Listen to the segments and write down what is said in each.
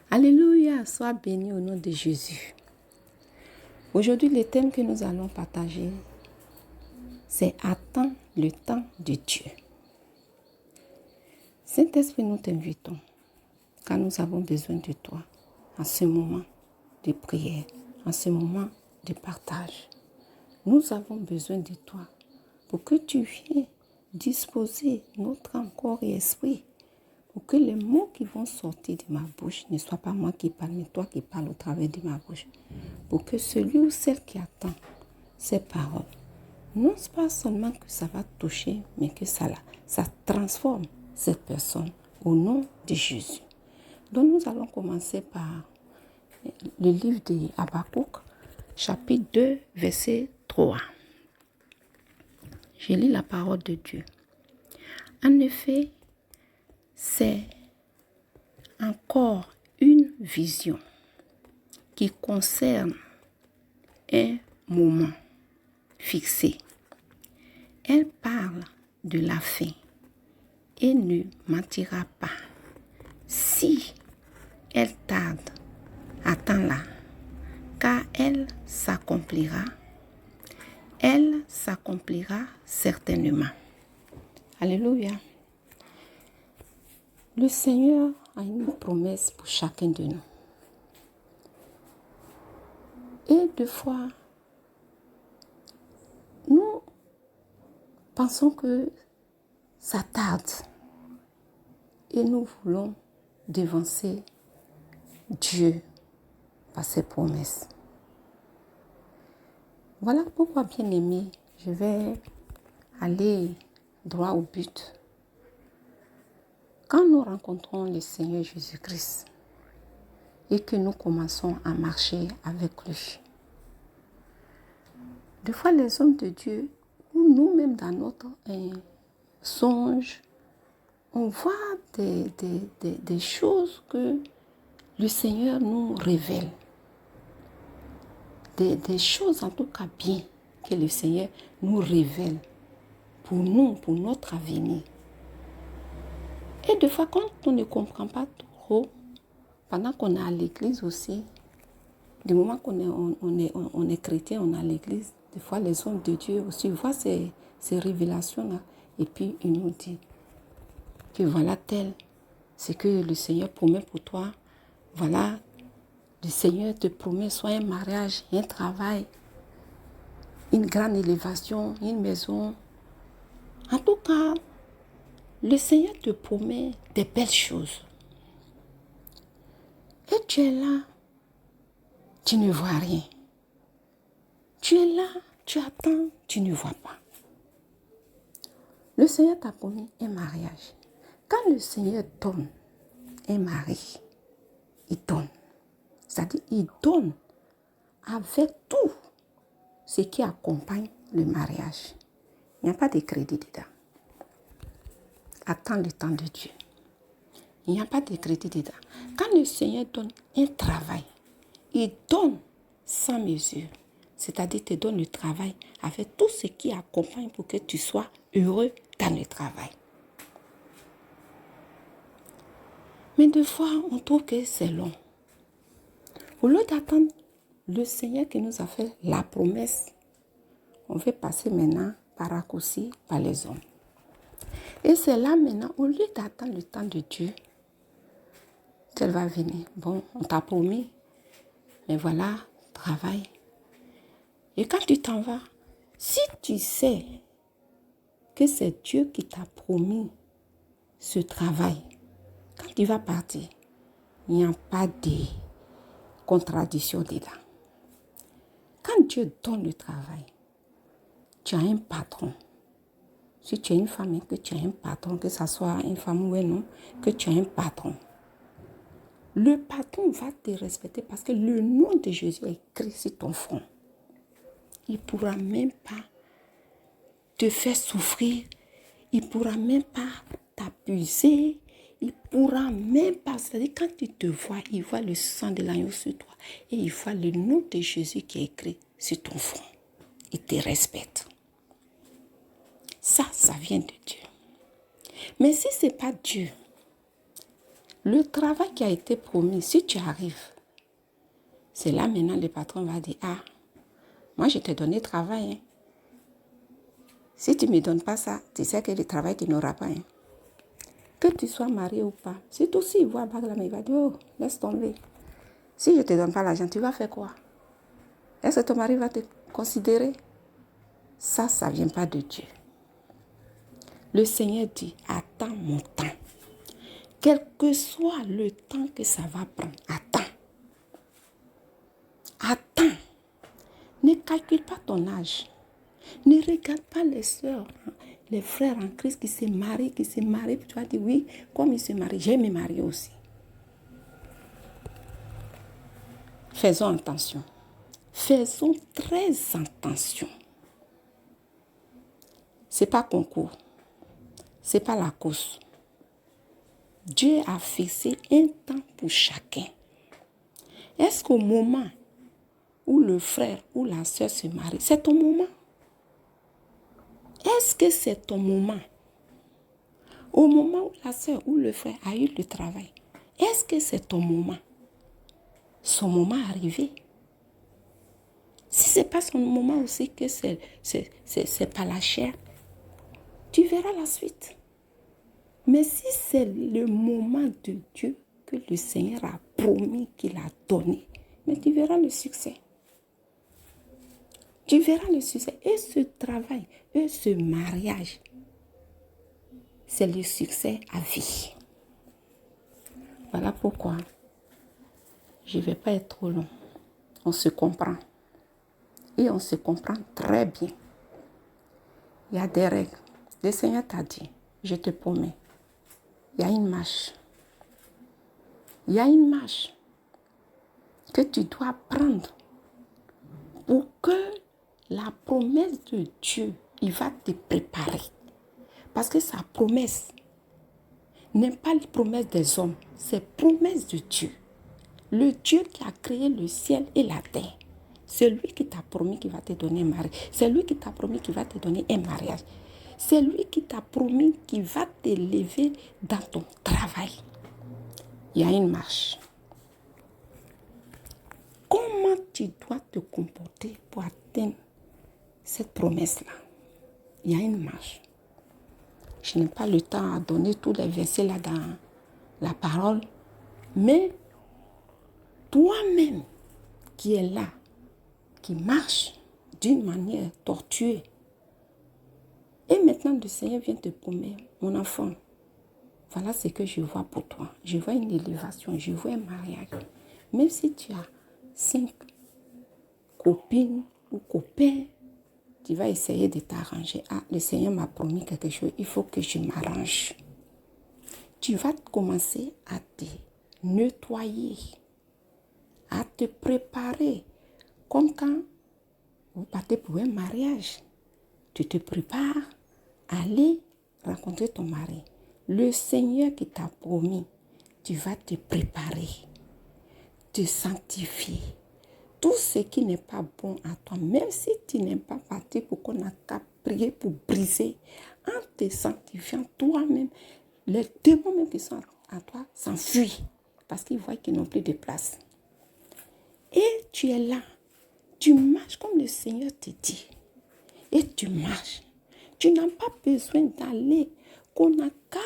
Alléluia, sois béni au nom de Jésus. Aujourd'hui, le thème que nous allons partager, c'est « Attends le temps de Dieu ». Saint-Esprit, nous t'invitons, car nous avons besoin de toi en ce moment de prière, en ce moment de partage. Nous avons besoin de toi pour que tu viennes disposer notre corps et esprit, pour que les mots qui vont sortir de ma bouche ne soient pas moi qui parle, mais toi qui parles au travers de ma bouche. Pour que celui ou celle qui attend ces paroles, non pas seulement que ça va toucher, mais que ça transforme cette personne au nom de Jésus. Donc nous allons commencer par le livre de Habakkuk, chapitre 2, verset 3. Je lis la parole de Dieu. En effet, c'est encore une vision qui concerne un moment fixé. Elle parle de la fin et ne mentira pas. Si elle tarde, attends-la, car elle s'accomplira certainement. Alléluia. Le Seigneur a une promesse pour chacun de nous. Et des fois, nous pensons que ça tarde et nous voulons devancer Dieu par ses promesses. Voilà pourquoi, bien aimé, je vais aller droit au but. Quand nous rencontrons le Seigneur Jésus-Christ et que nous commençons à marcher avec lui, des fois les hommes de Dieu, ou nous-mêmes dans notre songe, on voit des choses que le Seigneur nous révèle. Des choses en tout cas bien que le Seigneur nous révèle pour nous, pour notre avenir. Et des fois, quand on ne comprend pas trop, pendant qu'on est à l'église aussi, du moment qu'on est chrétien, on est à l'église, des fois les hommes de Dieu aussi voient ces révélations-là et puis ils nous disent que voilà tel, c'est que le Seigneur promet pour toi, voilà, le Seigneur te promet soit un mariage, un travail, une grande élévation, une maison. En tout cas, le Seigneur te promet des belles choses. Et tu es là, tu ne vois rien. Tu es là, tu attends, tu ne vois pas. Le Seigneur t'a promis un mariage. Quand le Seigneur donne un mari, il donne. C'est-à-dire, il donne avec tout ce qui accompagne le mariage. Il n'y a pas de crédit dedans. Attends le temps de Dieu. Il n'y a pas de crédit dedans. Quand le Seigneur donne un travail, il donne sans mesure. C'est-à-dire, il te donne le travail avec tout ce qui accompagne pour que tu sois heureux dans le travail. Mais des fois, on trouve que c'est long. Au lieu d'attendre le Seigneur qui nous a fait la promesse, on veut passer maintenant par raccourci par les hommes. Et c'est là maintenant, au lieu d'attendre le temps de Dieu, qu'elle va venir. Bon, on t'a promis, mais voilà, travail. Et quand tu t'en vas, si tu sais que c'est Dieu qui t'a promis ce travail, quand tu vas partir, il n'y a pas de contradiction dedans. Quand Dieu donne le travail, tu as un patron. Si tu es une femme, que tu as un patron, que ce soit une femme ou un homme, que tu as un patron. Le patron va te respecter parce que le nom de Jésus est écrit sur ton front. Il ne pourra même pas te faire souffrir. Il ne pourra même pas t'abuser. Il ne pourra même pas. C'est-à-dire, quand il te voit, il voit le sang de l'agneau sur toi. Et il voit le nom de Jésus qui est écrit sur ton front. Il te respecte. Ça vient de Dieu. Mais si ce n'est pas Dieu, Le travail qui a été promis, si tu arrives, c'est là maintenant le patron va dire, ah, moi je t'ai donné travail. Hein. Si tu ne me donnes pas ça, tu sais que le travail, tu n'auras pas. Hein. Que tu sois marié ou pas. Si toi aussi, il voit Baglam, il va dire, oh, laisse tomber. Si je ne te donne pas l'argent, tu vas faire quoi? Est-ce que ton mari va te considérer? Ça ne vient pas de Dieu. Le Seigneur dit, attends mon temps. Quel que soit le temps que ça va prendre, attends. Attends. Ne calcule pas ton âge. Ne regarde pas les sœurs, les frères en Christ qui se marient. Tu vas dire, oui, comme ils se marient, je vais me marier aussi. Faisons attention. Faisons très attention. Ce n'est pas concours. Ce n'est pas la course. Dieu a fixé un temps pour chacun. Est-ce qu'au moment où le frère ou la sœur se marie, c'est ton moment? Est-ce que c'est ton moment? Au moment où la sœur ou le frère a eu le travail, est-ce que c'est ton moment? Son moment arrivé? Si ce n'est pas son moment aussi, que c'est pas la chair, tu verras la suite. Mais si c'est le moment de Dieu que le Seigneur a promis, qu'il a donné, mais tu verras le succès. Tu verras le succès. Et ce travail, et ce mariage, c'est le succès à vie. Voilà pourquoi je ne vais pas être trop long. On se comprend. Et on se comprend très bien. Il y a des règles. Le Seigneur t'a dit, je te promets, il y a une marche. Il y a une marche que tu dois prendre pour que la promesse de Dieu, il va te préparer. Parce que sa promesse n'est pas la promesse des hommes, c'est la promesse de Dieu. Le Dieu qui a créé le ciel et la terre. C'est lui qui t'a promis qu'il va te donner un mari. C'est lui qui t'a promis qu'il va te donner un mariage. C'est lui qui t'a promis qu'il va t'élever dans ton travail. Il y a une marche. Comment tu dois te comporter pour atteindre cette promesse-là? Il y a une marche. Je n'ai pas le temps à donner tous les versets là dans la parole, mais toi-même qui es là, qui marche d'une manière tortueuse, et maintenant le Seigneur vient te promettre, mon enfant, voilà ce que je vois pour toi. Je vois une élévation, je vois un mariage. Même si tu as 5 copines ou copains, tu vas essayer de t'arranger. Ah, le Seigneur m'a promis quelque chose, il faut que je m'arrange. Tu vas commencer à te nettoyer, à te préparer. Comme quand vous partez pour un mariage, tu te prépares à aller rencontrer ton mari. Le Seigneur qui t'a promis, tu vas te préparer, te sanctifier. Tout ce qui n'est pas bon à toi, même si tu n'es pas parti pour qu'on a qu'à prier pour briser, en te sanctifiant toi-même, les démons même qui sont à toi s'enfuient parce qu'ils voient qu'ils n'ont plus de place. Et tu es là, tu marches comme le Seigneur te dit. Et tu marches. Tu n'as pas besoin d'aller, qu'on n'a qu'à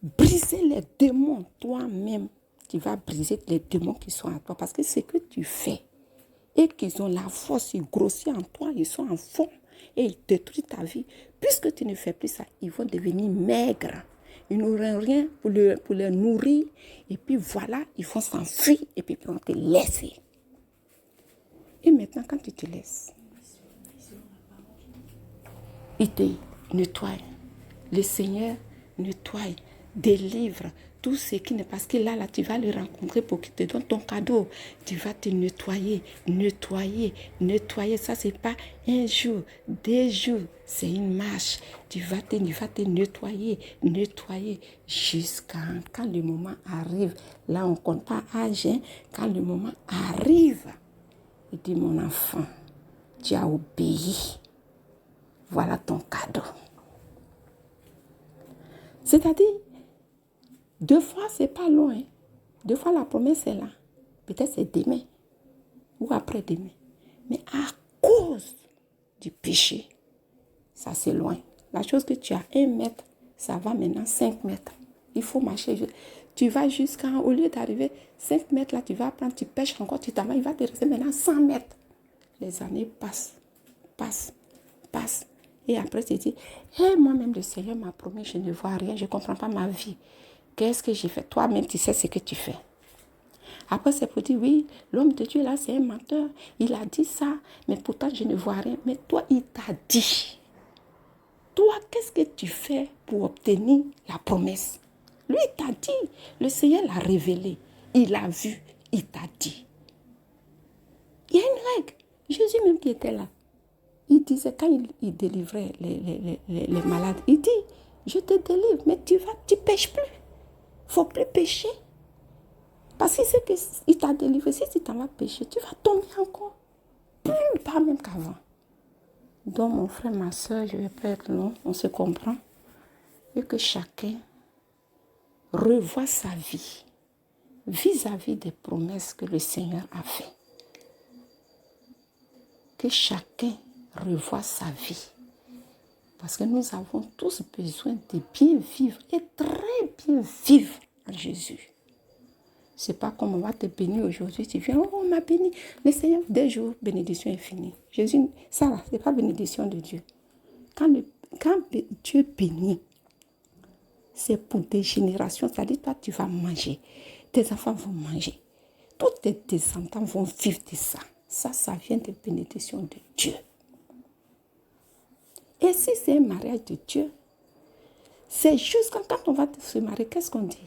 briser les démons toi-même. Tu vas briser les démons qui sont à toi parce que ce que tu fais et qu'ils ont la force, ils grossissent en toi, ils sont en forme et ils détruisent ta vie. Puisque tu ne fais plus ça, ils vont devenir maigres. Ils n'auront rien pour les nourrir. Et puis voilà, ils vont s'enfuir et puis ils vont te laisser. Et maintenant, quand tu te laisses, il te nettoie. Le Seigneur nettoie, délivre tout ce qui n'est parce que là, tu vas le rencontrer pour qu'il te donne ton cadeau. Tu vas te nettoyer. Ça, c'est pas un jour, 2 jours. C'est une marche. Tu vas te nettoyer jusqu'à quand le moment arrive. Là, on ne compte pas âge. Quand le moment arrive, il dit, mon enfant, tu as obéi. Voilà ton cadeau. C'est-à-dire, 2 fois, c'est pas long. Des fois, la promesse est là. Peut-être c'est demain ou après-demain. Mais à cause du péché, ça s'éloigne. La chose que tu as 1 mètre, ça va maintenant 5 mètres. Il faut marcher. Tu vas jusqu'à, au lieu d'arriver 5 mètres là, tu vas prendre, tu pêches encore, tu t'en vas, il va te rester maintenant 100 mètres. Les années passent. Et après, tu dis, moi-même, le Seigneur m'a promis, je ne vois rien, je ne comprends pas ma vie. Qu'est-ce que j'ai fait? Toi-même, tu sais ce que tu fais. Après, c'est pour dire, oui, l'homme de Dieu, là, c'est un menteur. Il a dit ça, mais pourtant, je ne vois rien. Mais toi, il t'a dit. Toi, qu'est-ce que tu fais pour obtenir la promesse? Lui, il t'a dit. Le Seigneur l'a révélé. Il a vu. Il t'a dit. Il y a une règle. Jésus même qui était là. Il disait, quand il délivrait les malades, il dit, je te délivre, mais tu pêches plus. Il ne faut plus pécher. Parce que c'est qu'il t'a délivré. Si tu t'en vas pécher, tu vas tomber encore. Plus pas même qu'avant. Donc, mon frère, ma soeur, je ne vais pas être long, on se comprend. Et que chacun revoie sa vie vis-à-vis des promesses que le Seigneur a faites. Que chacun revoie sa vie. Parce que nous avons tous besoin de bien vivre et très bien vivre en Jésus. Ce n'est pas comme on va te bénir aujourd'hui, tu viens, oh, on m'a béni. Le Seigneur, 2 jours, bénédiction est finie. Jésus, ça là, ce n'est pas bénédiction de Dieu. Quand Dieu bénit, c'est pour des générations. C'est-à-dire, toi, tu vas manger. Tes enfants vont manger. Tous tes descendants vont vivre de ça. Ça vient des bénédictions de Dieu. Et si c'est un mariage de Dieu, c'est juste quand on va se marier, qu'est-ce qu'on dit?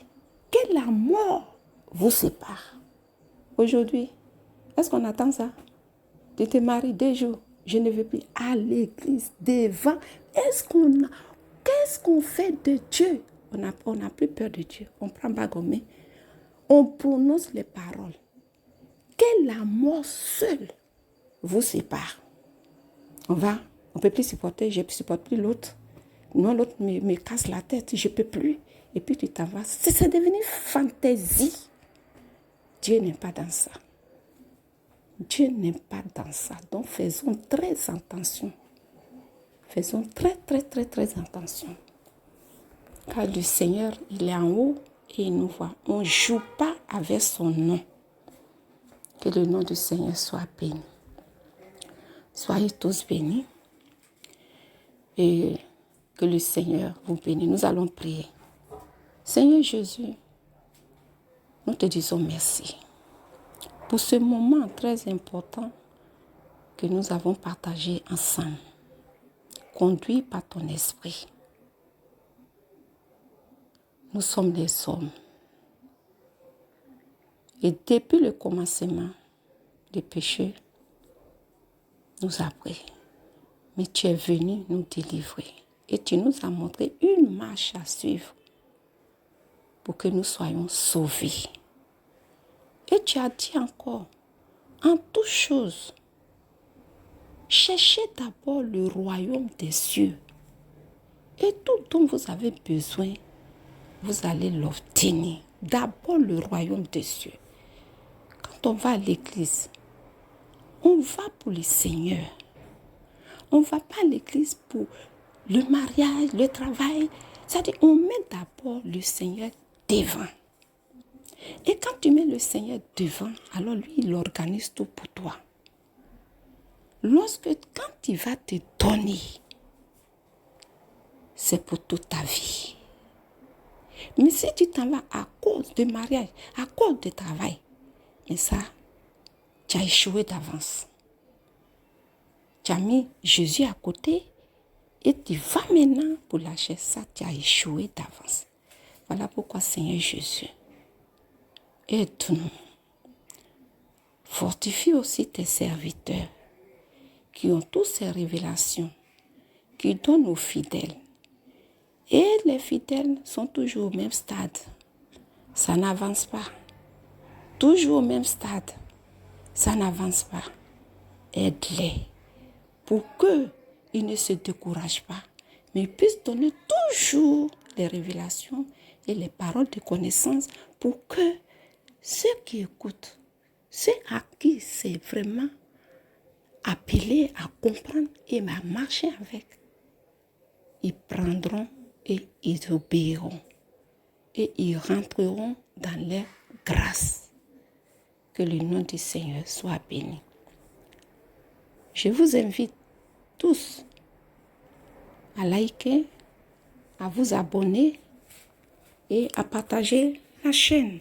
Que la mort vous sépare. Aujourd'hui, est-ce qu'on attend ça? Tu te maries 2 jours, je ne veux plus à l'église, devant. Qu'est-ce qu'on fait de Dieu? On n'a plus peur de Dieu. On prend bagomé, on prononce les paroles. Que la mort seule vous sépare. On ne peut plus supporter, je ne supporte plus l'autre. Non, l'autre me casse la tête, je ne peux plus. Et puis tu t'en vas. C'est devenu fantaisie. Dieu n'est pas dans ça. Dieu n'est pas dans ça. Donc faisons très attention. Faisons très attention. Car le Seigneur, il est en haut et il nous voit. On ne joue pas avec son nom. Que le nom du Seigneur soit béni. Soyez tous bénis. Et que le Seigneur vous bénisse. Nous allons prier. Seigneur Jésus, nous te disons merci pour ce moment très important que nous avons partagé ensemble, conduit par ton esprit. Nous sommes des hommes. Et depuis le commencement des péchés, nous a pris. Mais tu es venu nous délivrer. Et tu nous as montré une marche à suivre pour que nous soyons sauvés. Et tu as dit encore, en toutes choses, cherchez d'abord le royaume des cieux. Et tout dont vous avez besoin, vous allez l'obtenir. D'abord le royaume des cieux. Quand on va à l'église, on va pour le Seigneur. On ne va pas à l'église pour le mariage, le travail. C'est-à-dire, on met d'abord le Seigneur devant. Et quand tu mets le Seigneur devant, alors lui, il organise tout pour toi. Quand il va te donner, c'est pour toute ta vie. Mais si tu t'en vas à cause de mariage, à cause de travail, mais ça, tu as échoué d'avance. Tu as mis Jésus à côté et tu vas maintenant pour lâcher ça, tu as échoué d'avance. Voilà pourquoi, Seigneur Jésus, aide-nous. Fortifie aussi tes serviteurs qui ont toutes ces révélations, qui donnent aux fidèles. Et les fidèles sont toujours au même stade. Ça n'avance pas. Toujours au même stade. Ça n'avance pas. Aide-les pour qu'ils ne se découragent pas, mais ils puissent donner toujours les révélations et les paroles de connaissance pour que ceux qui écoutent, ceux à qui c'est vraiment appelé à comprendre et à marcher avec, ils prendront et ils obéiront. Et ils rentreront dans leur grâce. Que le nom du Seigneur soit béni. Je vous invite tous à liker, à vous abonner et à partager la chaîne.